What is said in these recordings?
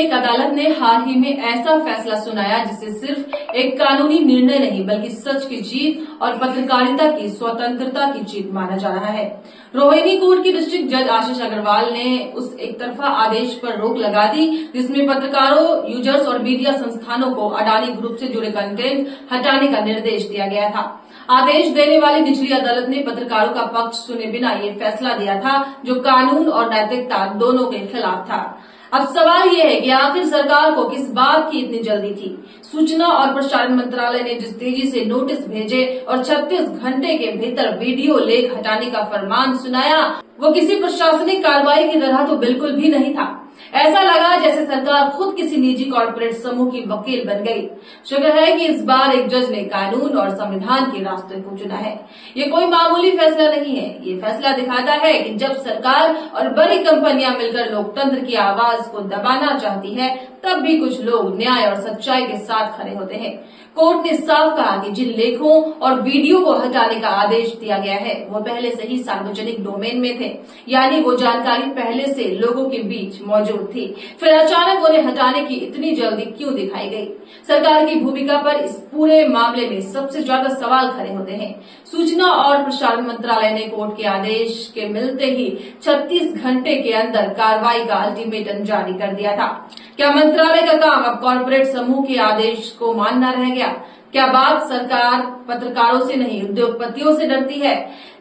एक अदालत ने हाल ही में ऐसा फैसला सुनाया जिसे सिर्फ एक कानूनी निर्णय नहीं बल्कि सच की जीत और पत्रकारिता की स्वतंत्रता की जीत माना जा रहा है। रोहिणी कोर्ट की डिस्ट्रिक्ट जज आशीष अग्रवाल ने उस एक तरफा आदेश पर रोक लगा दी जिसमें पत्रकारों, यूजर्स और मीडिया संस्थानों को अडानी ग्रुप से जुड़े कंटेंट हटाने का निर्देश दिया गया था। आदेश देने वाली निचली अदालत ने पत्रकारों का पक्ष सुने बिना ये फैसला दिया था जो कानून और नैतिकता दोनों के खिलाफ था। अब सवाल ये है कि आखिर सरकार को किस बात की इतनी जल्दी थी। सूचना और प्रसारण मंत्रालय ने जिस तेजी से नोटिस भेजे और 36 घंटे के भीतर वीडियो लेख हटाने का फरमान सुनाया, वो किसी प्रशासनिक कार्रवाई की तरह तो बिल्कुल भी नहीं था। ऐसा लगा जैसे सरकार खुद किसी निजी कॉर्पोरेट समूह की वकील बन गई। शुक्र है कि इस बार एक जज ने कानून और संविधान के रास्ते को चुना है। ये कोई मामूली फैसला नहीं है। ये फैसला दिखाता है कि जब सरकार और बड़ी कंपनियां मिलकर लोकतंत्र की आवाज को दबाना चाहती है, तब भी कुछ लोग न्याय और सच्चाई के साथ खड़े होते हैं। कोर्ट ने साफ कहा कि जिन लेखों और वीडियो को हटाने का आदेश दिया गया है वो पहले से ही सार्वजनिक डोमेन में थे, यानी वो जानकारी पहले से लोगों के बीच मौजूद थी। फिर अचानक उन्हें हटाने की इतनी जल्दी क्यों दिखाई गई? सरकार की भूमिका पर इस पूरे मामले में सबसे ज्यादा सवाल खड़े होते हैं। सूचना और प्रसारण मंत्रालय ने कोर्ट के आदेश के मिलते ही 36 घंटे के अंदर कार्रवाई का अल्टीमेटम जारी कर दिया था। क्या मंत्रालय का काम अब कॉर्पोरेट समूह के आदेश को मानना रह गया? क्या बात सरकार पत्रकारों से नहीं उद्योगपतियों से डरती है?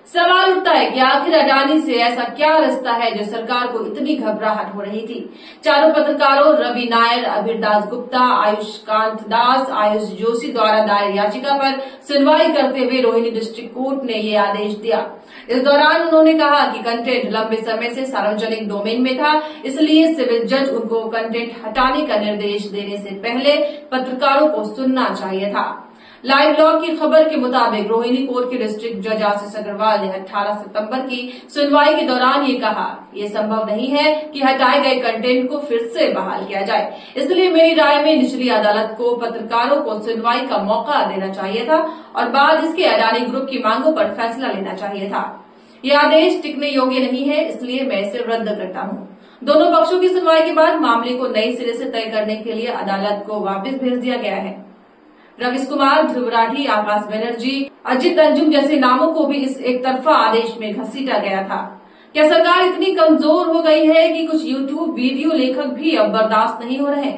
सवाल उठता है कि आखिर अडानी से ऐसा क्या रिश्ता है जो सरकार को इतनी घबराहट हो रही थी। चारों पत्रकारों रवि नायर, अबीर दास गुप्ता, आयुष्कांत दास, आयुष जोशी द्वारा दायर याचिका पर सुनवाई करते हुए रोहिणी डिस्ट्रिक्ट कोर्ट ने ये आदेश दिया। इस दौरान उन्होंने कहा कि कंटेंट लंबे समय से सार्वजनिक डोमेन में था, इसलिए सिविल जज उनको कंटेंट हटाने का निर्देश देने से पहले पत्रकारों को सुनना चाहिए था। लाइव लॉग की खबर के मुताबिक रोहिणी कोर्ट के डिस्ट्रिक्ट जज आशीष अग्रवाल ने 18 सितंबर की सुनवाई के दौरान ये कहा, ये संभव नहीं है कि हटाए गए कंटेंट को फिर से बहाल किया जाए, इसलिए मेरी राय में निचली अदालत को पत्रकारों को सुनवाई का मौका देना चाहिए था और बाद इसके अडानी ग्रुप की मांगों पर फैसला लेना चाहिए था। ये आदेश टिकने योग्य नहीं है, इसलिए मैं इसे रद्द करता हूँ। दोनों पक्षों की सुनवाई के बाद मामले को नए सिरे से तय करने के लिए अदालत को वापस भेज दिया गया है। रविश कुमार, ध्रुव राठी, आकाश बनर्जी, अजित अंजुम जैसे नामों को भी इस एक तरफा आदेश में घसीटा गया था। क्या सरकार इतनी कमजोर हो गई है कि कुछ यूट्यूब वीडियो लेखक भी अब बर्दाश्त नहीं हो रहे?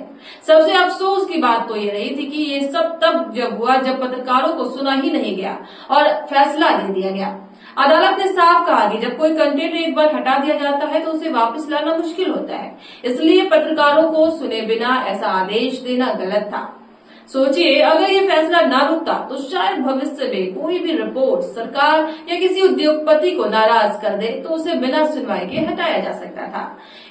सबसे अफसोस की बात तो ये रही थी कि ये सब तब जब हुआ जब पत्रकारों को सुना ही नहीं गया और फैसला दे दिया गया। अदालत ने साफ कहा कि जब कोई कंटेंट एक बार हटा दिया जाता है तो उसे वापस लाना मुश्किल होता है, इसलिए पत्रकारों को सुने बिना ऐसा आदेश देना गलत था। सोचिए, अगर ये फैसला ना रुकता तो शायद भविष्य में कोई भी रिपोर्ट सरकार या किसी उद्योगपति को नाराज कर दे तो उसे बिना सुनवाई के हटाया जा सकता था।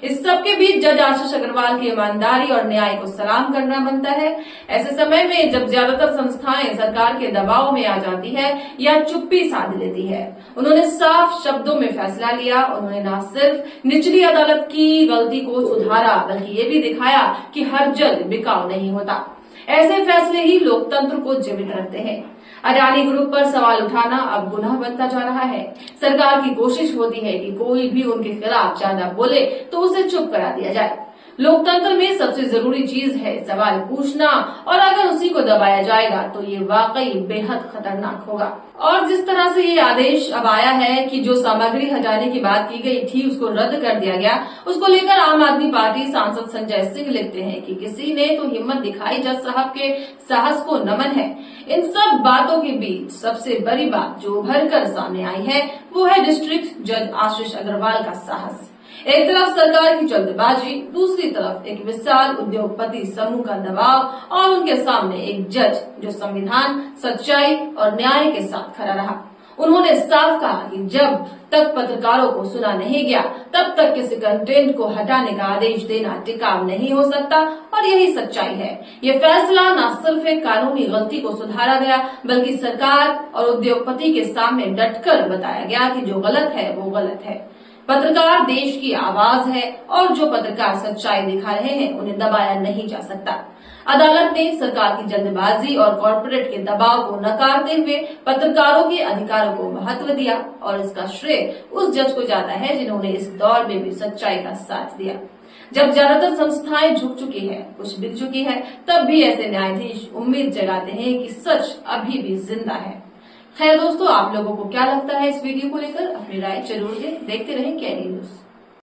इस सब के बीच जज आशीष अग्रवाल की ईमानदारी और न्याय को सलाम करना बनता है। ऐसे समय में जब ज्यादातर संस्थाएं सरकार के दबाव में आ जाती है या चुप्पी साध लेती है, उन्होंने साफ शब्दों में फैसला लिया। उन्होंने न सिर्फ निचली अदालत की गलती को सुधारा बल्कि ये भी दिखाया कि हर जज बिकाऊ नहीं होता। ऐसे फैसले ही लोकतंत्र को जीवित रखते हैं। अडानी ग्रुप पर सवाल उठाना अब गुनाह बनता जा रहा है। सरकार की कोशिश होती है कि कोई भी उनके खिलाफ ज्यादा बोले तो उसे चुप करा दिया जाए। लोकतंत्र में सबसे जरूरी चीज है सवाल पूछना, और अगर उसी को दबाया जाएगा तो ये वाकई बेहद खतरनाक होगा। और जिस तरह से ये आदेश अब आया है कि जो सामग्री हटाने की बात की गई थी उसको रद्द कर दिया गया, उसको लेकर आम आदमी पार्टी सांसद संजय सिंह लिखते हैं कि किसी ने तो हिम्मत दिखाई, जज साहब के साहस को नमन है। इन सब बातों के बीच सबसे बड़ी बात जो उभर कर सामने आई है वो है डिस्ट्रिक्ट जज आशीष अग्रवाल का साहस। एक तरफ सरकार की जल्दबाजी, दूसरी तरफ एक विशाल उद्योगपति समूह का दबाव और उनके सामने एक जज जो संविधान, सच्चाई और न्याय के साथ खड़ा रहा। उन्होंने साफ कहा कि जब तक पत्रकारों को सुना नहीं गया तब तक किसी कंटेंट को हटाने का आदेश देना टिकाऊ नहीं हो सकता, और यही सच्चाई है। ये फैसला न सिर्फ एक कानूनी गलती को सुधारा गया बल्कि सरकार और उद्योगपति के सामने डटकर बताया गया कि जो गलत है वो गलत है। पत्रकार देश की आवाज है और जो पत्रकार सच्चाई दिखा रहे हैं उन्हें दबाया नहीं जा सकता। अदालत ने सरकार की जल्दबाजी और कॉर्पोरेट के दबाव को नकारते हुए पत्रकारों के अधिकारों को महत्व दिया, और इसका श्रेय उस जज को जाता है जिन्होंने इस दौर में भी सच्चाई का साथ दिया। जब ज्यादातर संस्थाएं झुक चुकी है, कुछ बिक चुकी है, तब भी ऐसे न्यायाधीश उम्मीद जगाते हैं कि सच अभी भी जिंदा है। खैर दोस्तों, आप लोगों को क्या लगता है इस वीडियो को लेकर? अपनी राय जरूर दें। देखते रहें कैडी न्यूज।